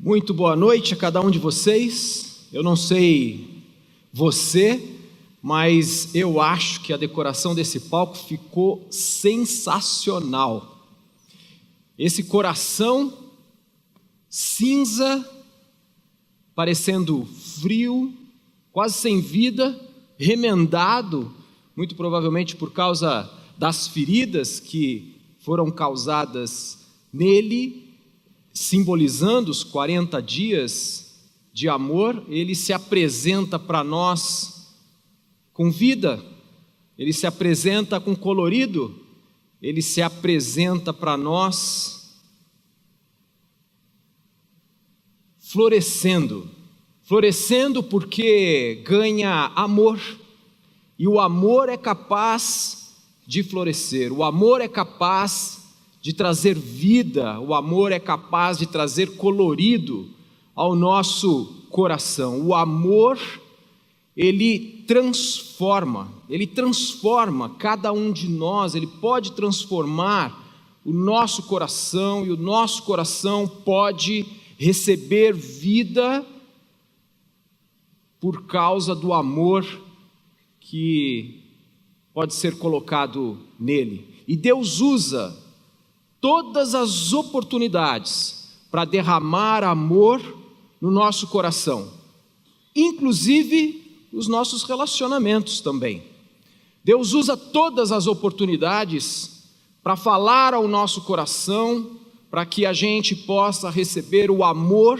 Muito boa noite a cada um de vocês. Eu não sei você, mas eu acho que a decoração desse palco ficou sensacional. Esse coração cinza, parecendo frio, quase sem vida, remendado, muito provavelmente por causa das feridas que foram causadas nele, simbolizando os 40 dias de amor. Ele se apresenta para nós com vida, ele se apresenta com colorido, ele se apresenta para nós florescendo porque ganha amor, e o amor é capaz de florescer, o amor é capaz de trazer vida, o amor é capaz de trazer colorido ao nosso coração. O amor, ele transforma cada um de nós, ele pode transformar o nosso coração, e o nosso coração pode receber vida por causa do amor que pode ser colocado nele. E Deus usa todas as oportunidades para derramar amor no nosso coração, inclusive os nossos relacionamentos também. Deus usa todas as oportunidades para falar ao nosso coração, para que a gente possa receber o amor,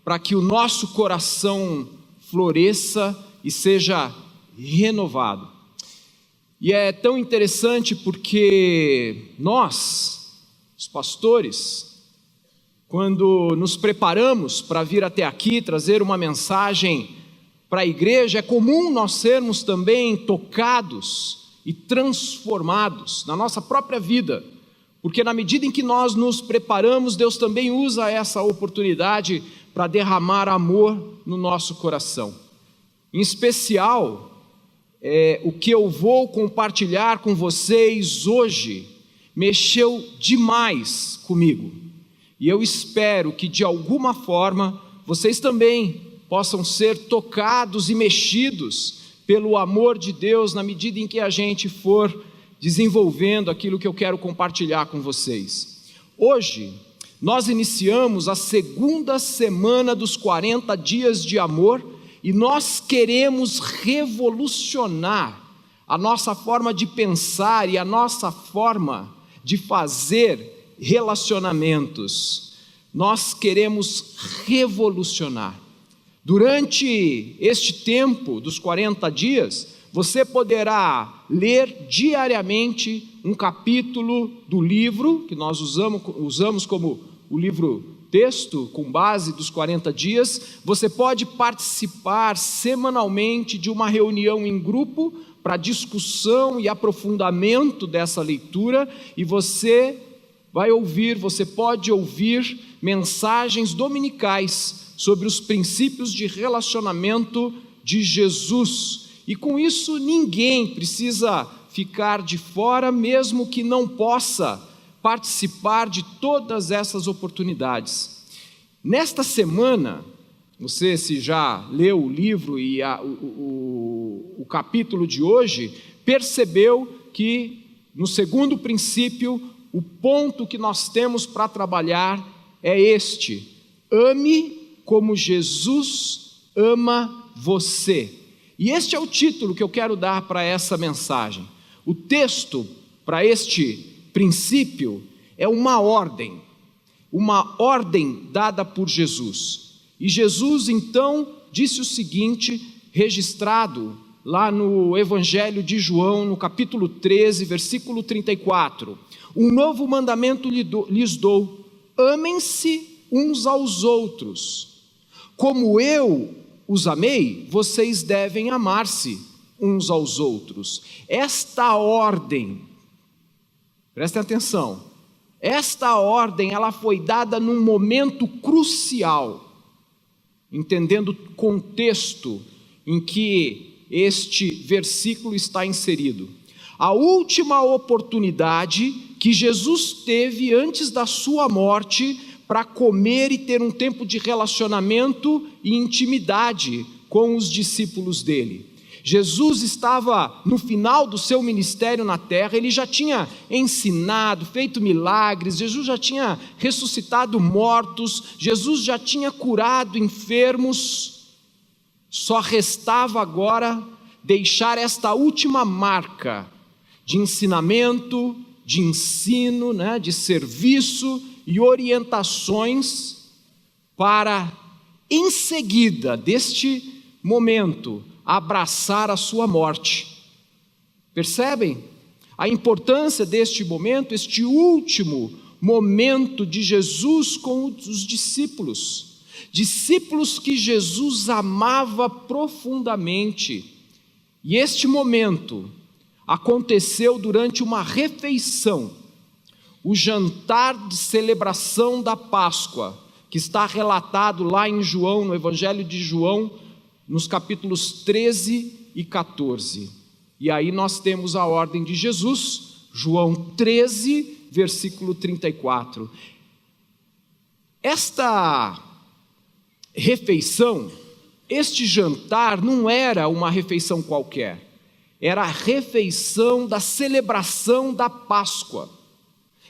para que o nosso coração floresça e seja renovado. E é tão interessante porque nós, os pastores, quando nos preparamos para vir até aqui, trazer uma mensagem para a igreja, é comum nós sermos também tocados e transformados na nossa própria vida, porque na medida em que nós nos preparamos, Deus também usa essa oportunidade para derramar amor no nosso coração. Em especial, o que eu vou compartilhar com vocês hoje mexeu demais comigo, e eu espero que de alguma forma vocês também possam ser tocados e mexidos pelo amor de Deus na medida em que a gente for desenvolvendo aquilo que eu quero compartilhar com vocês. Hoje nós iniciamos a segunda semana dos 40 dias de amor, e nós queremos revolucionar a nossa forma de pensar e a nossa forma de fazer relacionamentos. Nós queremos revolucionar. Durante este tempo dos 40 dias, você poderá ler diariamente um capítulo do livro, que nós usamos como o livro texto, com base dos 40 dias. Você pode participar semanalmente de uma reunião em grupo para discussão e aprofundamento dessa leitura, e você pode ouvir mensagens dominicais sobre os princípios de relacionamento de Jesus, e com isso ninguém precisa ficar de fora, mesmo que não possa participar de todas essas oportunidades. Nesta semana, você, se já leu o livro e o capítulo de hoje, percebeu que no segundo princípio, o ponto que nós temos para trabalhar é este: ame como Jesus ama você. E este é o título que eu quero dar para essa mensagem. O texto para este princípio é uma ordem dada por Jesus. E Jesus então disse o seguinte, registrado lá no Evangelho de João, no capítulo 13, versículo 34: um novo mandamento lhes dou, amem-se uns aos outros. Como eu os amei, vocês devem amar-se uns aos outros. Esta ordem, prestem atenção, esta ordem ela foi dada num momento crucial, entendendo o contexto em que este versículo está inserido. A última oportunidade que Jesus teve antes da sua morte para comer e ter um tempo de relacionamento e intimidade com os discípulos dele. Jesus estava no final do seu ministério na terra, ele já tinha ensinado, feito milagres, Jesus já tinha ressuscitado mortos, Jesus já tinha curado enfermos, só restava agora deixar esta última marca de ensinamento, de ensino, de serviço e orientações para, em seguida deste momento, abraçar a sua morte. Percebem a importância deste momento, este último momento de Jesus com os discípulos que Jesus amava profundamente. E este momento aconteceu durante uma refeição, o jantar de celebração da Páscoa, que está relatado lá em João, no Evangelho de João, nos capítulos 13 e 14. E aí nós temos a ordem de Jesus, João 13, versículo 34. Esta refeição, este jantar não era uma refeição qualquer, era a refeição da celebração da Páscoa,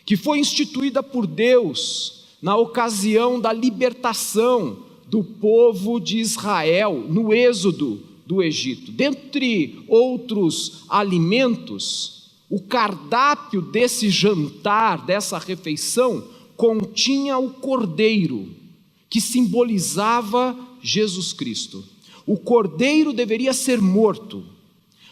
que foi instituída por Deus na ocasião da libertação do povo de Israel no êxodo do Egito. Dentre outros alimentos, o cardápio desse jantar, dessa refeição, continha o cordeiro, que simbolizava Jesus Cristo. O cordeiro deveria ser morto,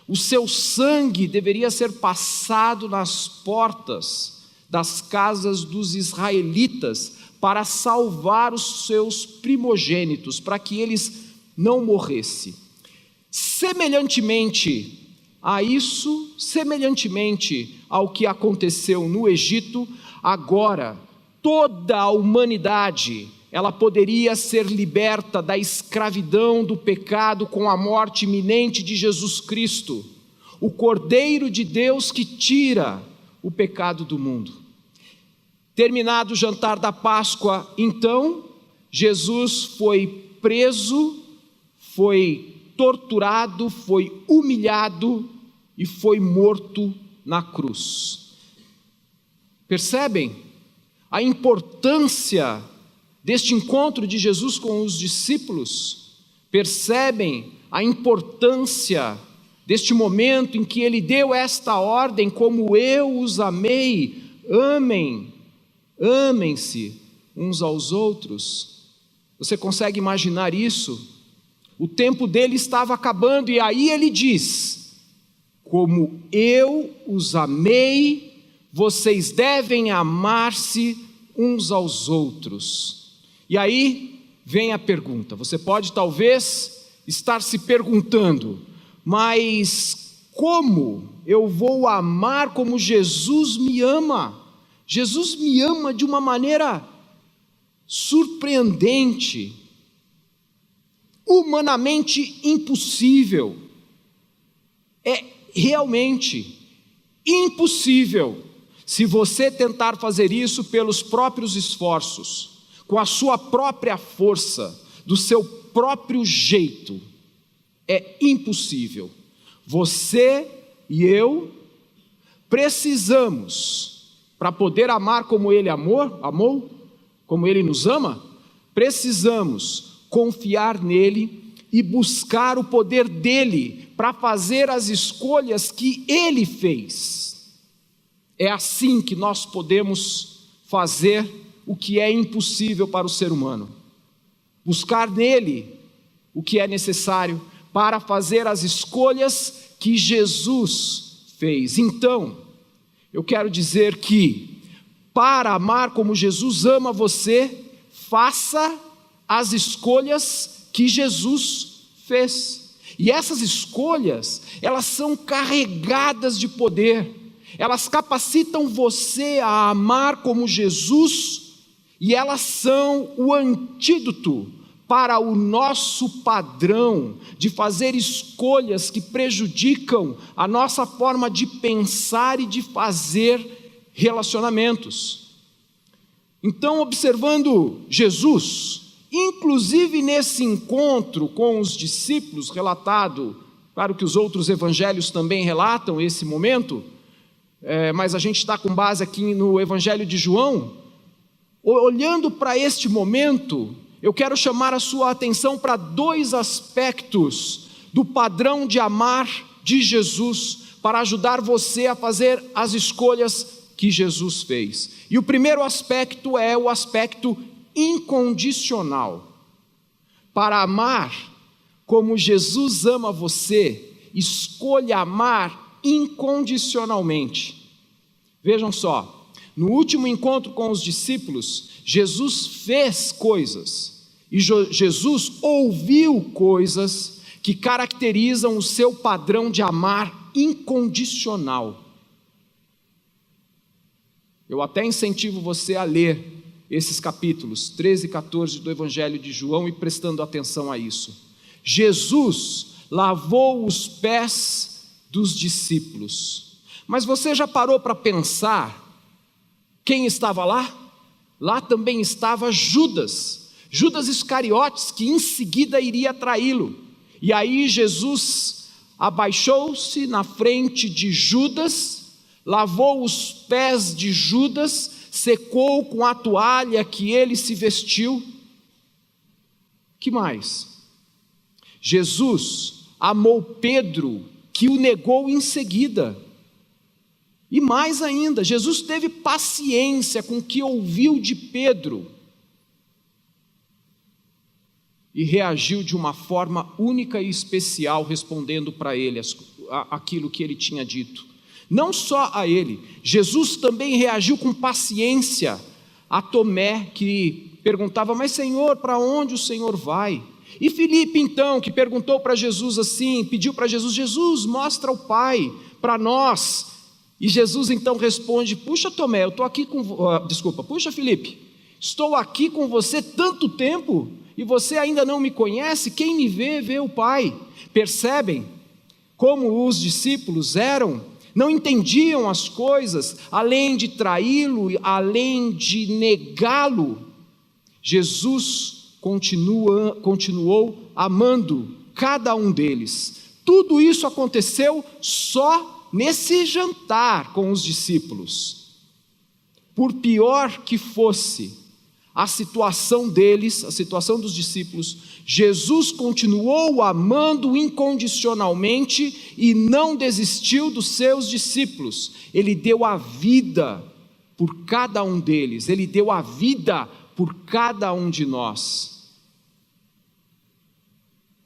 o seu sangue deveria ser passado nas portas das casas dos israelitas, para salvar os seus primogênitos, para que eles não morressem. Semelhantemente a isso, semelhantemente ao que aconteceu no Egito, agora toda a humanidade, ela poderia ser liberta da escravidão do pecado com a morte iminente de Jesus Cristo, o Cordeiro de Deus que tira o pecado do mundo. Terminado o jantar da Páscoa, então, Jesus foi preso, foi torturado, foi humilhado e foi morto na cruz. Percebem a importância deste encontro de Jesus com os discípulos? Percebem a importância deste momento em que ele deu esta ordem: como eu os amei, amem-se uns aos outros? Você consegue imaginar isso? O tempo dele estava acabando e aí ele diz: como eu os amei, vocês devem amar-se uns aos outros. E aí vem a pergunta, você pode talvez estar se perguntando: mas como eu vou amar como Jesus me ama? Jesus me ama de uma maneira surpreendente, humanamente impossível. É realmente impossível se você tentar fazer isso pelos próprios esforços, com a sua própria força, do seu próprio jeito. É impossível. Você e eu precisamos, para poder amar como Ele amou, como Ele nos ama, precisamos confiar nele e buscar o poder dele para fazer as escolhas que Ele fez. É assim que nós podemos fazer o que é impossível para o ser humano. Buscar nele o que é necessário para fazer as escolhas que Jesus fez. Então, eu quero dizer que, para amar como Jesus ama você, faça as escolhas que Jesus fez. E essas escolhas, elas são carregadas de poder, elas capacitam você a amar como Jesus, e elas são o antídoto para o nosso padrão de fazer escolhas que prejudicam a nossa forma de pensar e de fazer relacionamentos. Então, observando Jesus, inclusive nesse encontro com os discípulos, relatado, claro que os outros evangelhos também relatam esse momento, mas a gente está com base aqui no Evangelho de João. Olhando para este momento, eu quero chamar a sua atenção para dois aspectos do padrão de amar de Jesus, para ajudar você a fazer as escolhas que Jesus fez. E o primeiro aspecto é o aspecto incondicional. Para amar como Jesus ama você, escolha amar incondicionalmente. Vejam só, no último encontro com os discípulos, Jesus fez coisas, e Jesus ouviu coisas que caracterizam o seu padrão de amar incondicional. Eu até incentivo você a ler esses capítulos 13 e 14 do Evangelho de João e prestando atenção a isso. Jesus lavou os pés dos discípulos. Mas você já parou para pensar quem estava lá? Lá também estava Judas Iscariotes, que em seguida iria traí-lo. E aí Jesus abaixou-se na frente de Judas, lavou os pés de Judas, secou com a toalha que ele se vestiu. Que mais? Jesus amou Pedro, que o negou em seguida. E mais ainda, Jesus teve paciência com o que ouviu de Pedro e reagiu de uma forma única e especial, respondendo para ele aquilo que ele tinha dito. Não só a ele, Jesus também reagiu com paciência a Tomé, que perguntava: mas Senhor, para onde o Senhor vai? E Filipe então, que perguntou para Jesus assim, pediu para Jesus: Jesus, mostra o Pai para nós. E Jesus então responde: puxa Tomé, eu estou aqui puxa Filipe, estou aqui com você tanto tempo e você ainda não me conhece? Quem me vê, vê o Pai. Percebem como os discípulos não entendiam as coisas, além de traí-lo, além de negá-lo, Jesus continuou amando cada um deles. Tudo isso aconteceu só nesse jantar com os discípulos. Por pior que fosse a situação deles, a situação dos discípulos, Jesus continuou amando incondicionalmente e não desistiu dos seus discípulos. Ele deu a vida por cada um deles, ele deu a vida por cada um de nós.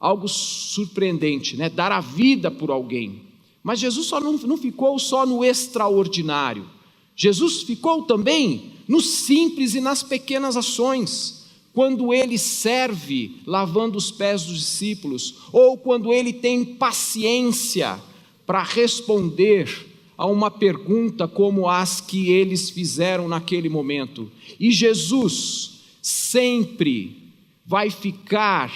Algo surpreendente, né? Dar a vida por alguém. Mas Jesus não ficou só no extraordinário. Jesus ficou também no simples e nas pequenas ações. Quando ele serve lavando os pés dos discípulos, ou quando ele tem paciência para responder a uma pergunta como as que eles fizeram naquele momento. E Jesus sempre vai ficar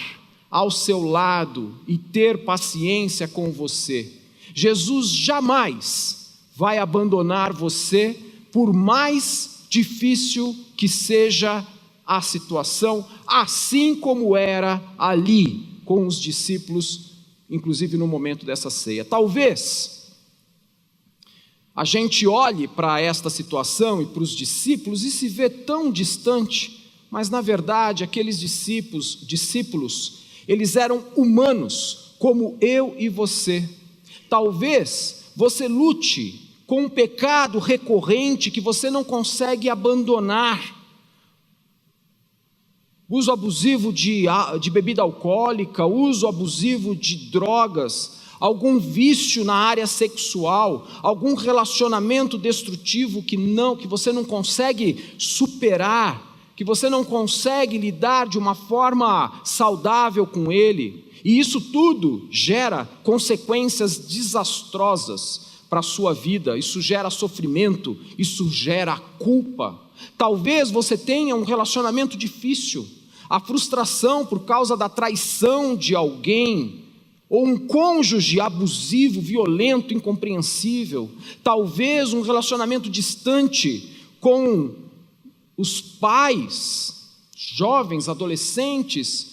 ao seu lado e ter paciência com você. Jesus jamais vai abandonar você, por mais difícil que seja a situação, assim como era ali com os discípulos, inclusive no momento dessa ceia. Talvez a gente olhe para esta situação e para os discípulos e se vê tão distante, mas na verdade aqueles discípulos, eles eram humanos, como eu e você. Talvez você lute com um pecado recorrente que você não consegue abandonar. Uso abusivo de bebida alcoólica, uso abusivo de drogas, algum vício na área sexual, algum relacionamento destrutivo que você não consegue superar, que você não consegue lidar de uma forma saudável com ele. E isso tudo gera consequências desastrosas para a sua vida. Isso gera sofrimento, isso gera culpa. Talvez você tenha um relacionamento difícil, a frustração por causa da traição de alguém, ou um cônjuge abusivo, violento, incompreensível. Talvez um relacionamento distante com os pais, jovens, adolescentes,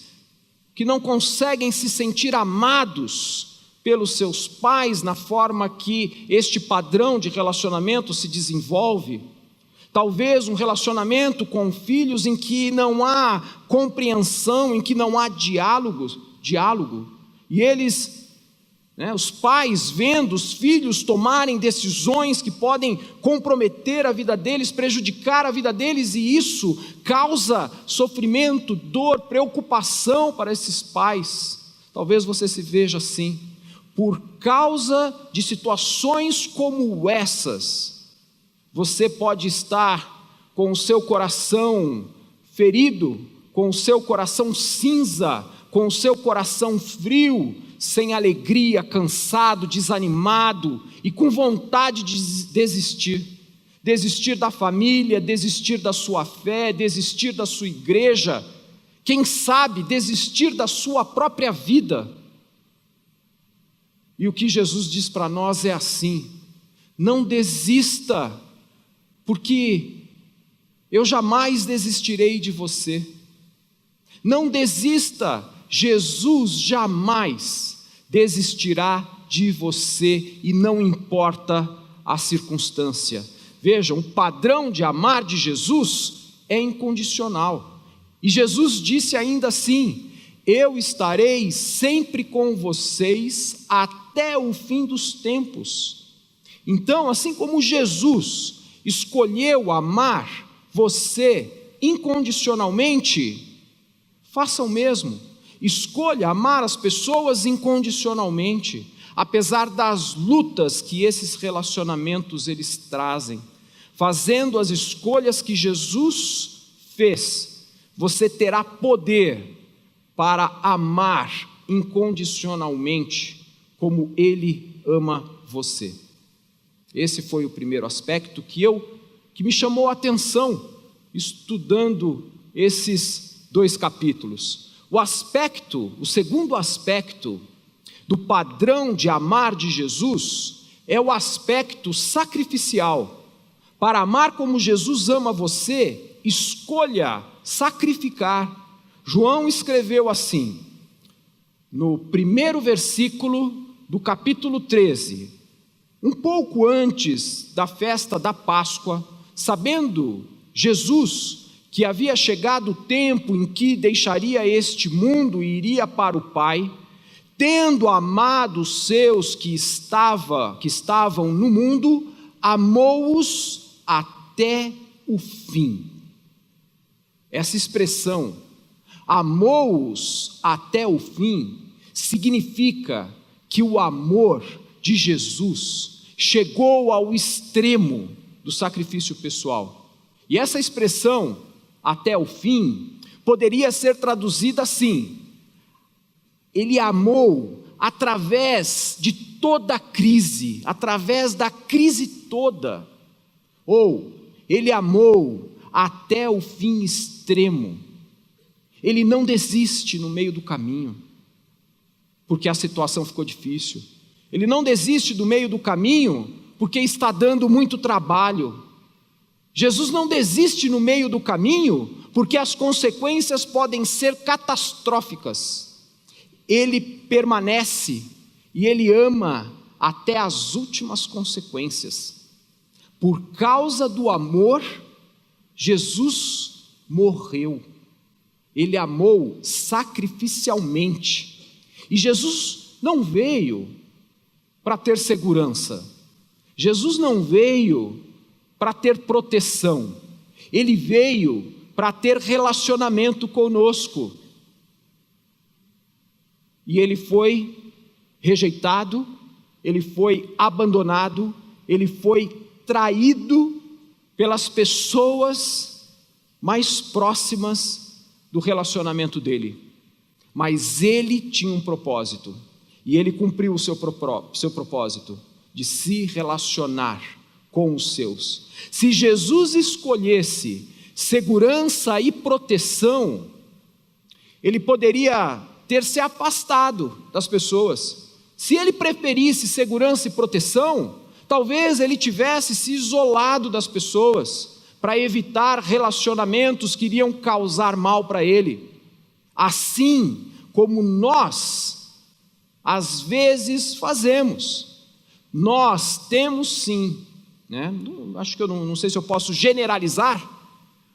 que não conseguem se sentir amados pelos seus pais na forma que este padrão de relacionamento se desenvolve. Talvez um relacionamento com filhos em que não há compreensão, em que não há diálogo, e eles, os pais vendo os filhos tomarem decisões que podem comprometer a vida deles, prejudicar a vida deles, e isso causa sofrimento, dor, preocupação para esses pais. Talvez você se veja assim, por causa de situações como essas. Você pode estar com o seu coração ferido, com o seu coração cinza, com o seu coração frio, sem alegria, cansado, desanimado e com vontade de desistir. Desistir da família, desistir da sua fé, desistir da sua igreja, quem sabe desistir da sua própria vida. E o que Jesus diz para nós é assim: não desista, porque eu jamais desistirei de você. Não desista, Jesus jamais desistirá de você, e não importa a circunstância. Veja, o padrão de amar de Jesus é incondicional. E Jesus disse ainda assim: eu estarei sempre com vocês até o fim dos tempos. Então, assim como Jesus escolheu amar você incondicionalmente, faça o mesmo. Escolha amar as pessoas incondicionalmente, apesar das lutas que esses relacionamentos eles trazem. Fazendo as escolhas que Jesus fez, você terá poder para amar incondicionalmente como Ele ama você. Esse foi o primeiro aspecto que me chamou a atenção, estudando esses 2 capítulos. O segundo aspecto do padrão de amar de Jesus é o aspecto sacrificial. Para amar como Jesus ama você, escolha sacrificar. João escreveu assim, no primeiro versículo do capítulo 13, um pouco antes da festa da Páscoa, sabendo Jesus que havia chegado o tempo em que deixaria este mundo e iria para o Pai, tendo amado os seus que estavam no mundo, amou-os até o fim. Essa expressão, amou-os até o fim, significa que o amor de Jesus chegou ao extremo do sacrifício pessoal. E essa expressão, até o fim, poderia ser traduzida assim: Ele amou através de toda a crise, através da crise toda, ou Ele amou até o fim extremo. Ele não desiste no meio do caminho, porque a situação ficou difícil. Ele não desiste do meio do caminho, porque está dando muito trabalho. Jesus não desiste no meio do caminho, porque as consequências podem ser catastróficas. Ele permanece e Ele ama até as últimas consequências. Por causa do amor, Jesus morreu. Ele amou sacrificialmente. E Jesus não veio para ter segurança. Jesus não veio para ter proteção. Ele veio para ter relacionamento conosco. E Ele foi rejeitado, Ele foi abandonado, Ele foi traído pelas pessoas mais próximas do relacionamento dele. Mas Ele tinha um propósito, e Ele cumpriu o seu propósito de se relacionar com os seus. Se Jesus escolhesse segurança e proteção, Ele poderia ter se afastado das pessoas. Se Ele preferisse segurança e proteção, talvez Ele tivesse se isolado das pessoas, para evitar relacionamentos que iriam causar mal para ele. Assim como nós, às vezes, fazemos. Nós temos sim, né? Acho que eu não sei se eu posso generalizar,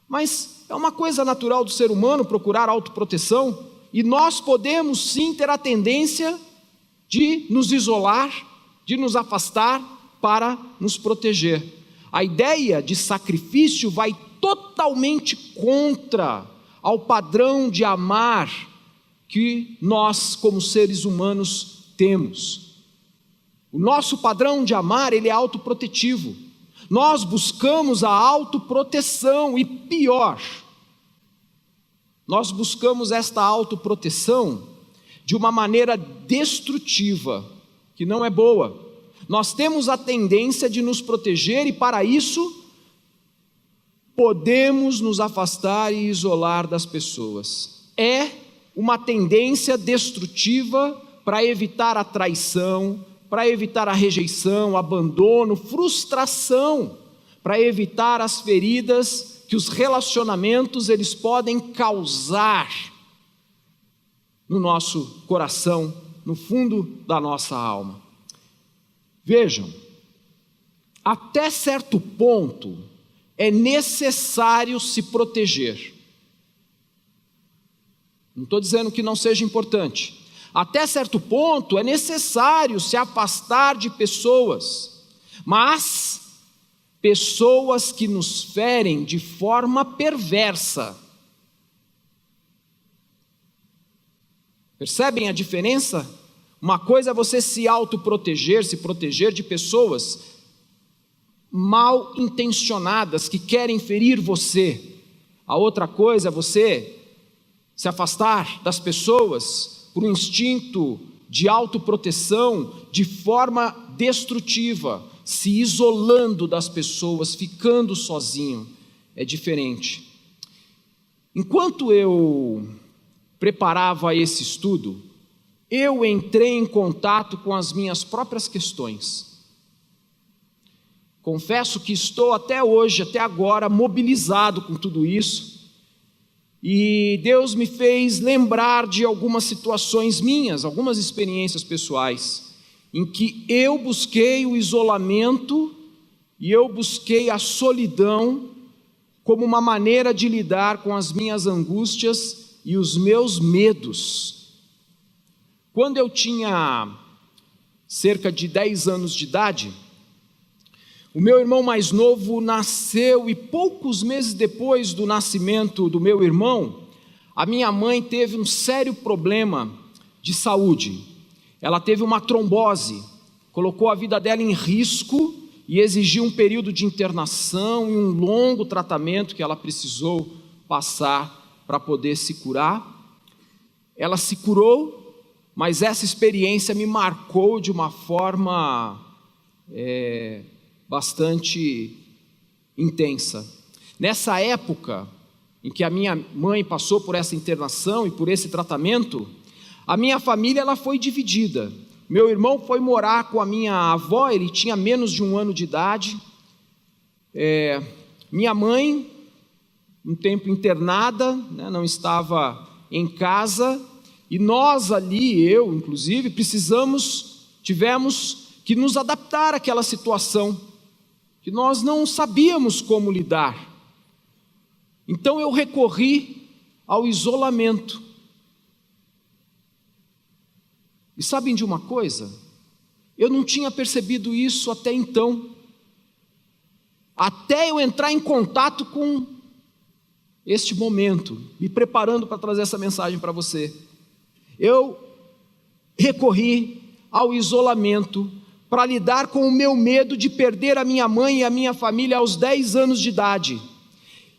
mas é uma coisa natural do ser humano procurar autoproteção, e nós podemos sim ter a tendência de nos isolar, de nos afastar para nos proteger. A ideia de sacrifício vai totalmente contra ao padrão de amar que nós, como seres humanos, temos. O nosso padrão de amar, ele é autoprotetivo. Nós buscamos a autoproteção e pior, nós buscamos esta autoproteção de uma maneira destrutiva, que não é boa. Nós temos a tendência de nos proteger e, para isso, podemos nos afastar e isolar das pessoas. É uma tendência destrutiva para evitar a traição, para evitar a rejeição, o abandono, frustração, para evitar as feridas que os relacionamentos eles podem causar no nosso coração, no fundo da nossa alma. Vejam, até certo ponto é necessário se proteger. Não estou dizendo que não seja importante. Até certo ponto é necessário se afastar de pessoas, mas pessoas que nos ferem de forma perversa. Percebem a diferença? Uma coisa é você se autoproteger, se proteger de pessoas mal intencionadas que querem ferir você. A outra coisa é você se afastar das pessoas por um instinto de autoproteção de forma destrutiva, se isolando das pessoas, ficando sozinho. É diferente. Enquanto eu preparava esse estudo, eu entrei em contato com as minhas próprias questões. Confesso que estou até hoje, até agora, mobilizado com tudo isso, e Deus me fez lembrar de algumas situações minhas, algumas experiências pessoais, em que eu busquei o isolamento e eu busquei a solidão como uma maneira de lidar com as minhas angústias e os meus medos. Quando eu tinha cerca de 10 anos de idade, o meu irmão mais novo nasceu e poucos meses depois do nascimento do meu irmão, a minha mãe teve um sério problema de saúde. Ela teve uma trombose, colocou a vida dela em risco e exigiu um período de internação e um longo tratamento que ela precisou passar para poder se curar. Ela se curou, mas essa experiência me marcou de uma forma bastante intensa. Nessa época em que a minha mãe passou por essa internação e por esse tratamento, a minha família ela foi dividida. Meu irmão foi morar com a minha avó, ele tinha menos de 1 ano de idade. Minha mãe, um tempo internada, né, não estava em casa, e nós ali, eu inclusive, tivemos que nos adaptar àquela situação, que nós não sabíamos como lidar. Então eu recorri ao isolamento. E sabem de uma coisa? Eu não tinha percebido isso até então. Até eu entrar em contato com este momento, me preparando para trazer essa mensagem para você. Eu recorri ao isolamento para lidar com o meu medo de perder a minha mãe e a minha família aos 10 anos de idade.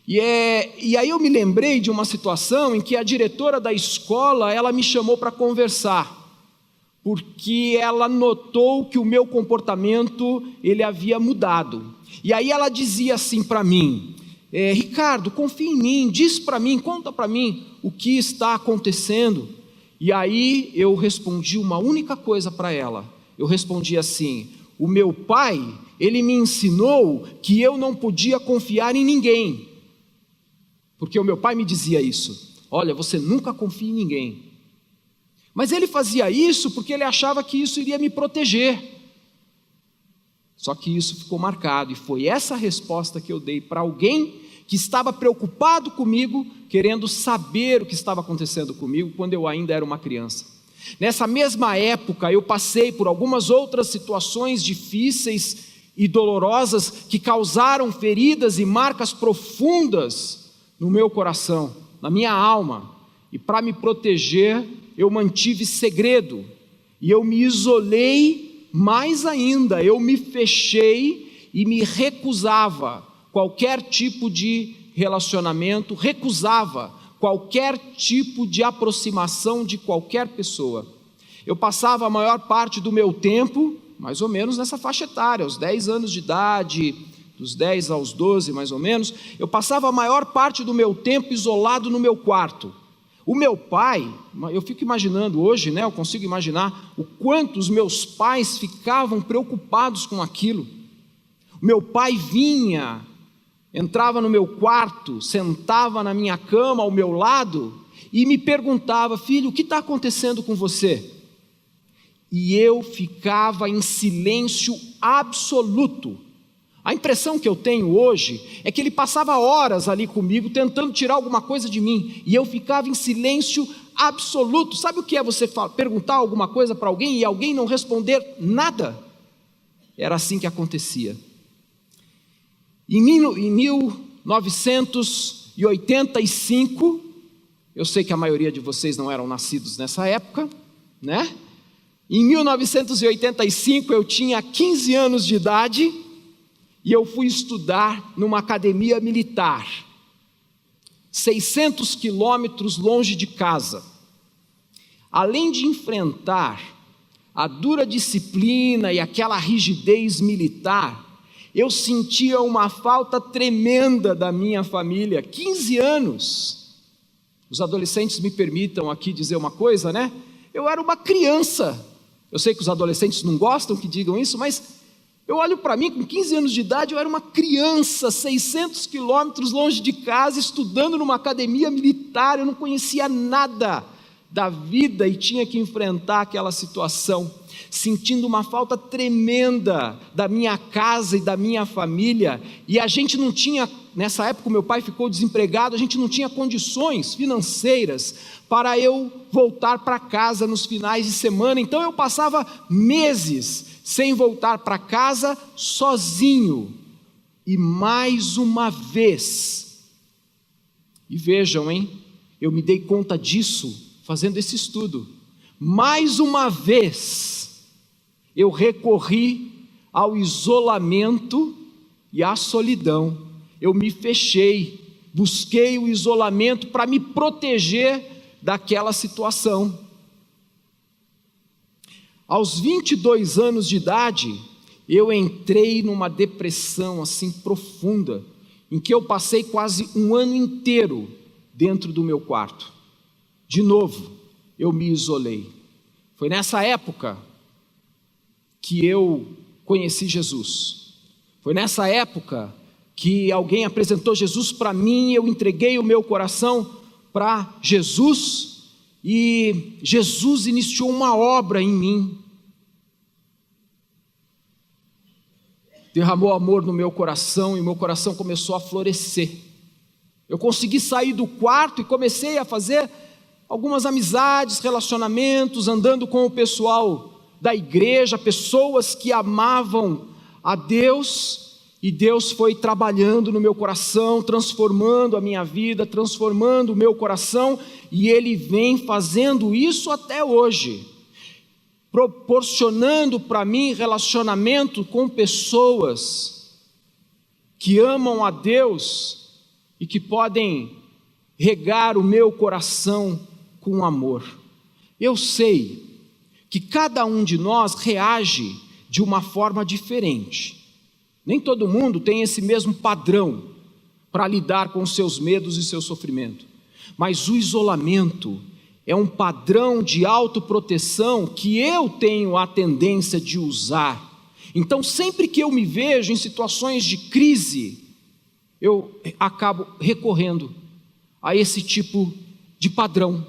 E aí eu me lembrei de uma situação em que a diretora da escola, ela me chamou para conversar, porque ela notou que o meu comportamento, ele havia mudado. E aí ela dizia assim para mim, Ricardo, confia em mim, diz para mim, conta para mim o que está acontecendo. E aí eu respondi uma única coisa para ela. Eu respondi assim: o meu pai, ele me ensinou que eu não podia confiar em ninguém, porque o meu pai me dizia isso: olha, você nunca confia em ninguém. Mas ele fazia isso porque ele achava que isso iria me proteger. Só que isso ficou marcado, e foi essa resposta que eu dei para alguém que estava preocupado comigo, querendo saber o que estava acontecendo comigo quando eu ainda era uma criança. Nessa mesma época eu passei por algumas outras situações difíceis e dolorosas que causaram feridas e marcas profundas no meu coração, na minha alma, e para me proteger eu mantive segredo, e eu me isolei mais ainda, eu me fechei e me recusava qualquer tipo de relacionamento, recusava qualquer tipo de aproximação de qualquer pessoa. Eu passava a maior parte do meu tempo, mais ou menos nessa faixa etária, aos 10 anos de idade, dos 10 aos 12 mais ou menos, eu passava a maior parte do meu tempo isolado no meu quarto. O meu pai, eu fico imaginando hoje, eu consigo imaginar o quanto os meus pais ficavam preocupados com aquilo. O meu pai vinha, entrava no meu quarto, sentava na minha cama ao meu lado e me perguntava: filho, o que está acontecendo com você? E eu ficava em silêncio absoluto. A impressão que eu tenho hoje é que ele passava horas ali comigo tentando tirar alguma coisa de mim, e eu ficava em silêncio absoluto. Sabe o que é você perguntar alguma coisa para alguém e alguém não responder nada? Era assim que acontecia. Em 1985, eu sei que a maioria de vocês não eram nascidos nessa época, né? Em 1985 eu tinha 15 anos de idade, e eu fui estudar numa academia militar, 600 quilômetros longe de casa. Além de enfrentar a dura disciplina e aquela rigidez militar, eu sentia uma falta tremenda da minha família. 15 anos. Os adolescentes me permitam aqui dizer uma coisa, né? Eu era uma criança. Eu sei que os adolescentes não gostam que digam isso, mas eu olho para mim, com 15 anos de idade, eu era uma criança, 600 quilômetros longe de casa, estudando numa academia militar. Eu não conhecia nada da vida e tinha que enfrentar aquela situação, sentindo uma falta tremenda da minha casa e da minha família. E a gente não tinha, nessa época o meu pai ficou desempregado, a gente não tinha condições financeiras para eu voltar para casa nos finais de semana. Então eu passava meses sem voltar para casa, sozinho. E mais uma vez, e vejam, eu me dei conta disso fazendo esse estudo, mais uma vez, eu recorri ao isolamento e à solidão. Eu me fechei, busquei o isolamento para me proteger daquela situação. Aos 22 anos de idade, eu entrei numa depressão assim profunda, em que eu passei quase um ano inteiro dentro do meu quarto. De novo, eu me isolei. Foi nessa época que eu conheci Jesus. Foi nessa época que alguém apresentou Jesus para mim, eu entreguei o meu coração para Jesus, e Jesus iniciou uma obra em mim, derramou amor no meu coração, e meu coração começou a florescer. Eu consegui sair do quarto e comecei a fazer algumas amizades, relacionamentos, andando com o pessoal da igreja, pessoas que amavam a Deus, e Deus foi trabalhando no meu coração, transformando a minha vida, transformando o meu coração, e Ele vem fazendo isso até hoje, proporcionando para mim relacionamento com pessoas que amam a Deus e que podem regar o meu coração com amor. Eu sei que cada um de nós reage de uma forma diferente. Nem todo mundo tem esse mesmo padrão para lidar com seus medos e seu sofrimento. Mas o isolamento é um padrão de autoproteção que eu tenho a tendência de usar. Então, sempre que eu me vejo em situações de crise, eu acabo recorrendo a esse tipo de padrão,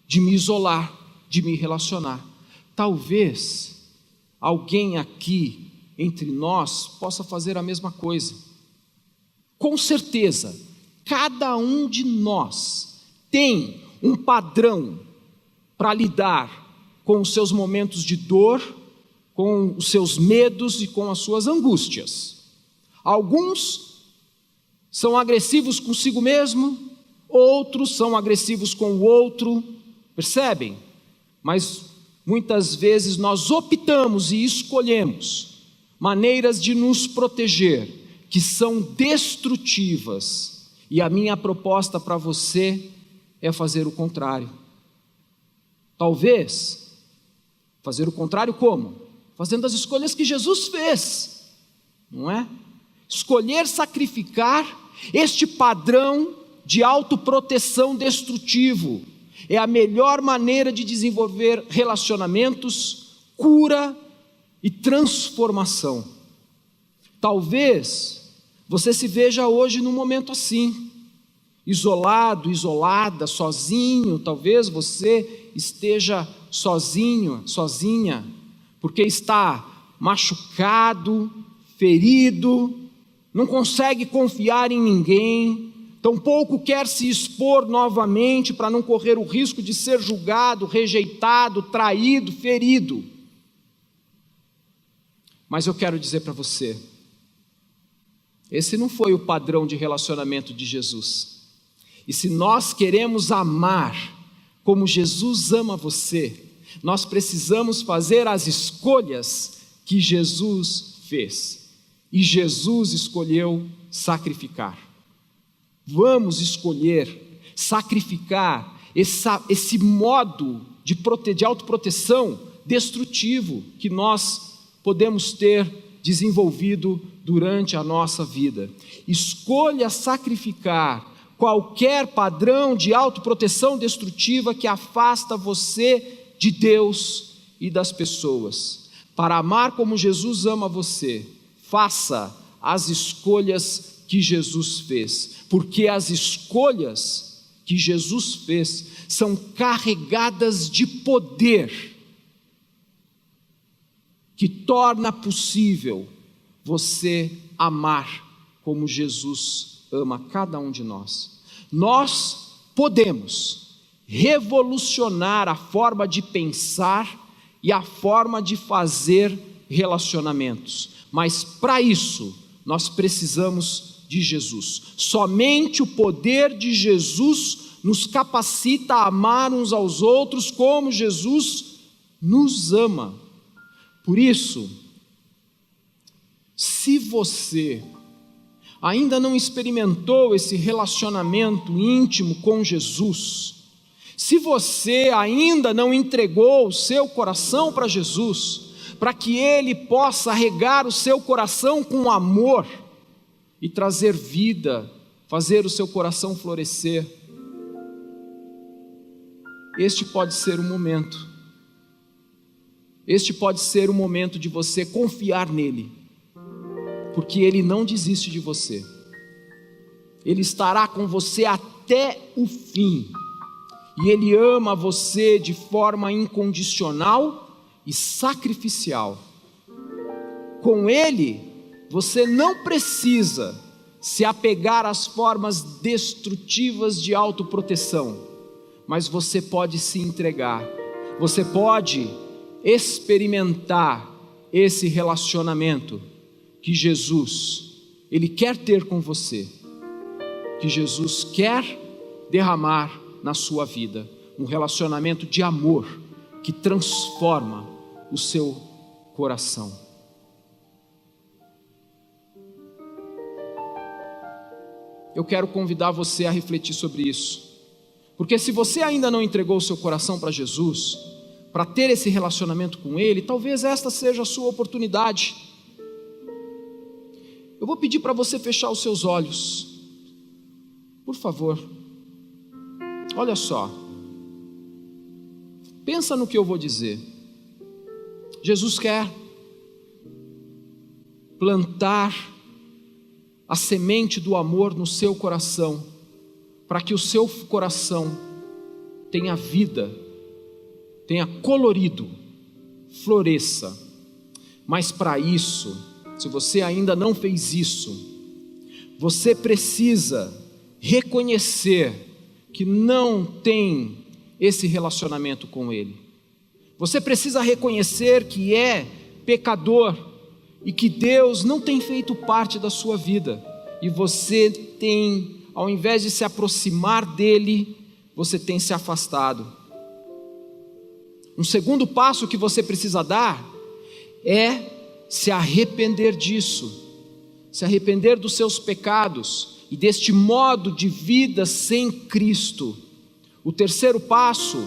de me isolar, de me relacionar. Talvez alguém aqui entre nós possa fazer a mesma coisa. Com certeza, cada um de nós tem um padrão para lidar com os seus momentos de dor, com os seus medos e com as suas angústias. Alguns são agressivos consigo mesmo, outros são agressivos com o outro, percebem? Mas muitas vezes nós optamos e escolhemos maneiras de nos proteger que são destrutivas, e a minha proposta para você é fazer o contrário. Talvez fazer o contrário como? Fazendo as escolhas que Jesus fez, não é? Escolher sacrificar este padrão de autoproteção destrutivo é a melhor maneira de desenvolver relacionamentos, cura e transformação. Talvez você se veja hoje num momento assim, isolado, isolada, sozinho. Talvez você esteja sozinho, sozinha, porque está machucado, ferido, não consegue confiar em ninguém, tampouco quer se expor novamente para não correr o risco de ser julgado, rejeitado, traído, ferido. Mas eu quero dizer para você, esse não foi o padrão de relacionamento de Jesus. E se nós queremos amar como Jesus ama você, nós precisamos fazer as escolhas que Jesus fez. E Jesus escolheu sacrificar. Vamos escolher sacrificar esse modo de autoproteção destrutivo que nós podemos ter desenvolvido durante a nossa vida. Escolha sacrificar qualquer padrão de autoproteção destrutiva que afasta você de Deus e das pessoas. Para amar como Jesus ama você, faça as escolhas que Jesus fez, porque as escolhas que Jesus fez são carregadas de poder, que torna possível você amar como Jesus ama cada um de nós. Nós podemos revolucionar a forma de pensar e a forma de fazer relacionamentos, mas para isso nós precisamos de Jesus. Somente o poder de Jesus nos capacita a amar uns aos outros como Jesus nos ama. Por isso, se você ainda não experimentou esse relacionamento íntimo com Jesus, se você ainda não entregou o seu coração para Jesus, para que Ele possa regar o seu coração com amor e trazer vida, fazer o seu coração florescer, este pode ser o momento. Este pode ser o momento de você confiar nele, porque Ele não desiste de você. Ele estará com você até o fim, e Ele ama você de forma incondicional e sacrificial. Com Ele, você não precisa se apegar às formas destrutivas de autoproteção, mas você pode se entregar, você pode experimentar esse relacionamento que Jesus, Ele quer ter com você, que Jesus quer derramar na sua vida, um relacionamento de amor que transforma o seu coração. Eu quero convidar você a refletir sobre isso, porque se você ainda não entregou o seu coração para Jesus, para ter esse relacionamento com Ele, talvez esta seja a sua oportunidade. Eu vou pedir para você fechar os seus olhos, por favor. Olha só, pensa no que eu vou dizer. Jesus quer plantar a semente do amor no seu coração, para que o seu coração tenha vida, tenha colorido, floresça. Mas para isso, se você ainda não fez isso, você precisa reconhecer que não tem esse relacionamento com Ele. Você precisa reconhecer que é pecador e que Deus não tem feito parte da sua vida. E você tem, ao invés de se aproximar dEle, você tem se afastado. Um segundo passo que você precisa dar é se arrepender disso, se arrepender dos seus pecados e deste modo de vida sem Cristo. O terceiro passo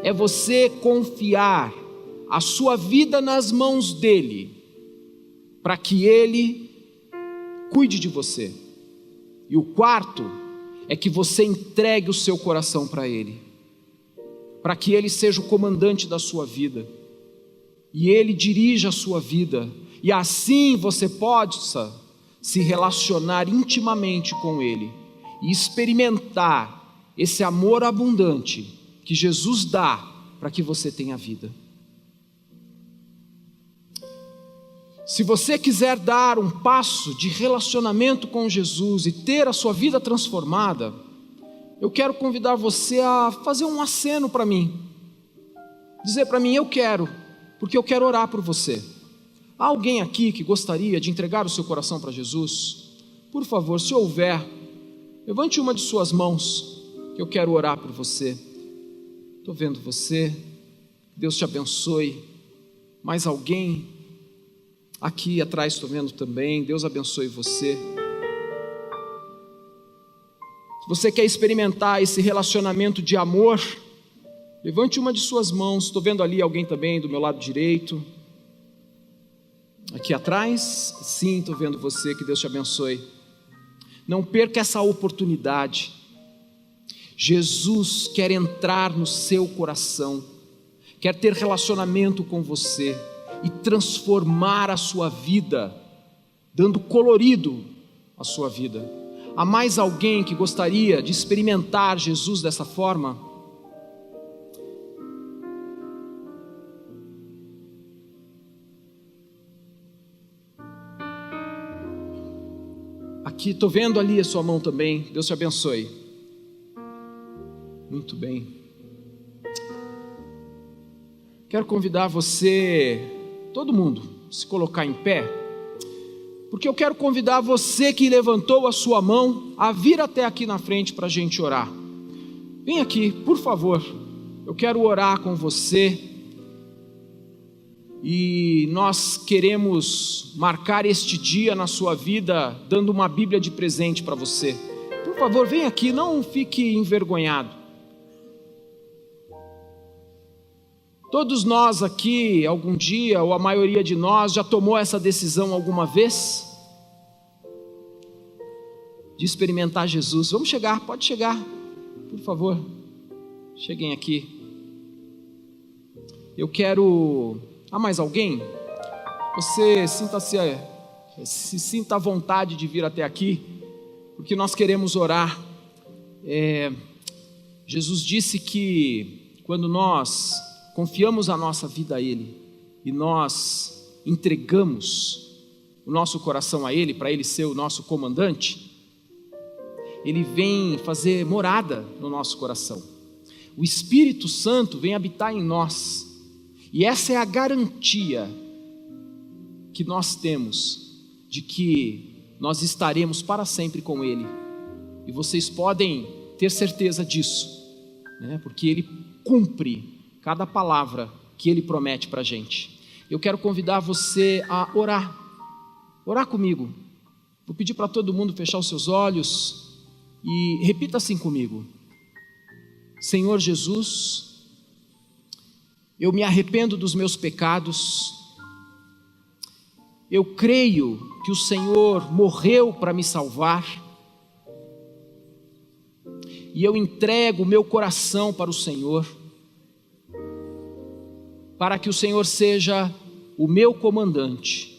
é você confiar a sua vida nas mãos dEle, para que Ele cuide de você. E o quarto é que você entregue o seu coração para Ele, para que Ele seja o comandante da sua vida, e Ele dirija a sua vida, e assim você possa se relacionar intimamente com Ele, e experimentar esse amor abundante que Jesus dá para que você tenha vida. Se você quiser dar um passo de relacionamento com Jesus e ter a sua vida transformada, eu quero convidar você a fazer um aceno para mim, dizer para mim: eu quero, porque eu quero orar por você. Há alguém aqui que gostaria de entregar o seu coração para Jesus? Por favor, se houver, levante uma de suas mãos, que eu quero orar por você. Estou vendo você, Deus te abençoe. Mais alguém? Aqui atrás estou vendo também, Deus abençoe você. Se você quer experimentar esse relacionamento de amor, levante uma de suas mãos. Estou vendo ali alguém também do meu lado direito. Aqui atrás, sim, estou vendo você, que Deus te abençoe. Não perca essa oportunidade. Jesus quer entrar no seu coração, quer ter relacionamento com você e transformar a sua vida, dando colorido à sua vida. Há mais alguém que gostaria de experimentar Jesus dessa forma? Aqui, estou vendo ali a sua mão também, Deus te abençoe. Muito bem. Quero convidar você, todo mundo, se colocar em pé, porque eu quero convidar você que levantou a sua mão a vir até aqui na frente para a gente orar. Vem aqui, por favor, eu quero orar com você. E nós queremos marcar este dia na sua vida, dando uma Bíblia de presente para você. Por favor, vem aqui, não fique envergonhado. Todos nós aqui, algum dia, ou a maioria de nós, já tomou essa decisão alguma vez? De experimentar Jesus. Vamos chegar, pode chegar, por favor. Cheguem aqui. Eu quero... Há mais alguém? Você se sinta à vontade de vir até aqui, porque nós queremos orar. Jesus disse que quando nós confiamos a nossa vida a Ele e nós entregamos o nosso coração a Ele, para Ele ser o nosso comandante, Ele vem fazer morada no nosso coração. O Espírito Santo vem habitar em nós. E essa é a garantia que nós temos de que nós estaremos para sempre com Ele. E vocês podem ter certeza disso, né? Porque Ele cumpre cada palavra que Ele promete para a gente. Eu quero convidar você a orar comigo. Vou pedir para todo mundo fechar os seus olhos e repita assim comigo: Senhor Jesus, eu me arrependo dos meus pecados, eu creio que o Senhor morreu para me salvar, e eu entrego o meu coração para o Senhor, para que o Senhor seja o meu comandante.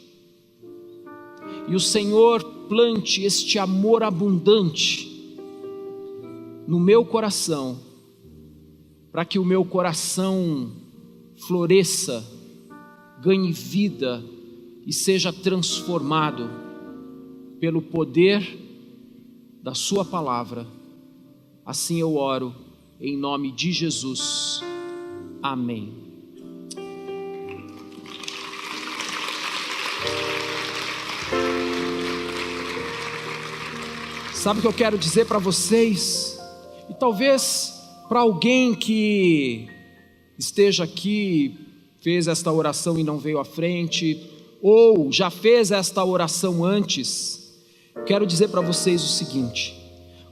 e o Senhor plante este amor abundante no meu coração, para que o meu coração floresça, ganhe vida e seja transformado pelo poder da sua palavra. Assim eu oro em nome de Jesus. Amém. Sabe o que eu quero dizer para vocês? E talvez para alguém que esteja aqui, fez esta oração e não veio à frente, ou já fez esta oração antes, quero dizer para vocês o seguinte: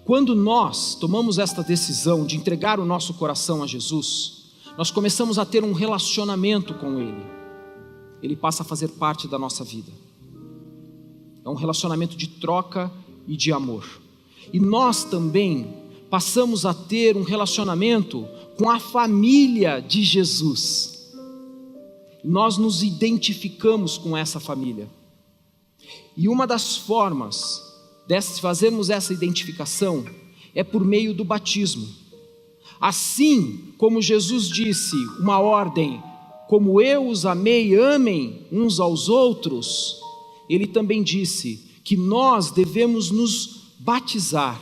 quando nós tomamos esta decisão de entregar o nosso coração a Jesus, nós começamos a ter um relacionamento com Ele. Ele passa a fazer parte da nossa vida. É um relacionamento de troca e de amor. E nós também passamos a ter um relacionamento com a família de Jesus. Nós nos identificamos com essa família. E uma das formas de fazermos essa identificação é por meio do batismo. Assim como Jesus disse uma ordem, como eu os amei, amem uns aos outros, Ele também disse que nós devemos nos batizar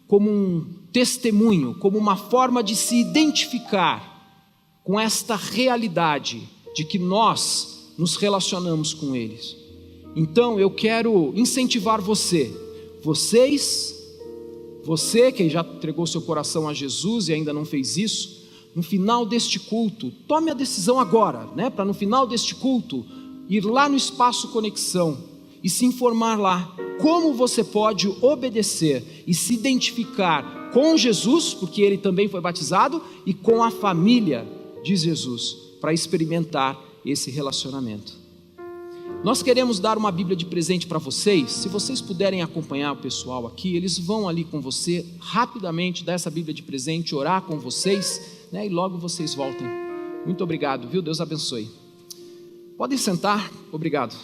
como um testemunho, como uma forma de se identificar com esta realidade de que nós nos relacionamos com eles. Então eu quero incentivar você que já entregou seu coração a Jesus e ainda não fez isso, no final deste culto, tome a decisão agora, para no final deste culto, ir lá no Espaço Conexão e se informar lá, como você pode obedecer e se identificar com Jesus, porque Ele também foi batizado, e com a família de Jesus, para experimentar esse relacionamento. Nós queremos dar uma Bíblia de presente para vocês. Se vocês puderem acompanhar o pessoal aqui, eles vão ali com você, rapidamente dar essa Bíblia de presente, orar com vocês, e logo vocês voltem. Muito obrigado, viu? Deus abençoe. Podem sentar, obrigado.